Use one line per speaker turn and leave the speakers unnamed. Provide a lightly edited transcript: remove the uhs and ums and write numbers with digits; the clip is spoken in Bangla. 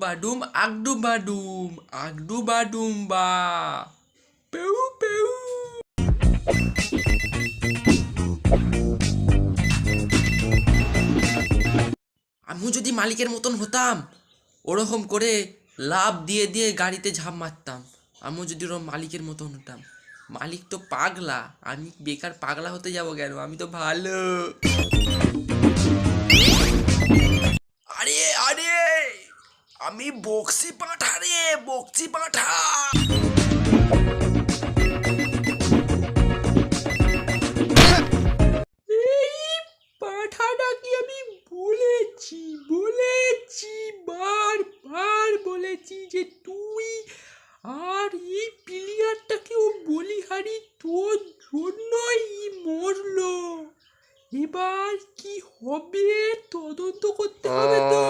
বাডুম আগডু বাডুম আগডু বাডুম বা পেউ পেউ। আমিও যদি মালিকের মতন হতাম, ওরকম করে লাফ দিয়ে দিয়ে গাড়িতে ঝাঁপ মারতাম। আমিও যদি ওরকম মালিকের মতন হতাম। মালিক তো পাগলা, আমি বেকার পাগলা হতে যাব কেন? আমি তো ভালো। আরে আরে, আমি বক্সি পাঁঠা রে, বক্সি পাঁঠা। এই পাঁঠাটাকে আমি বলেছি বলেছি বারবার বলেছি যে তুই আর এই প্লেয়ারটাকেও বলিহারি তোর জন্যই মরলো। এবার কি হবে তদন্ত করতে হবে তো।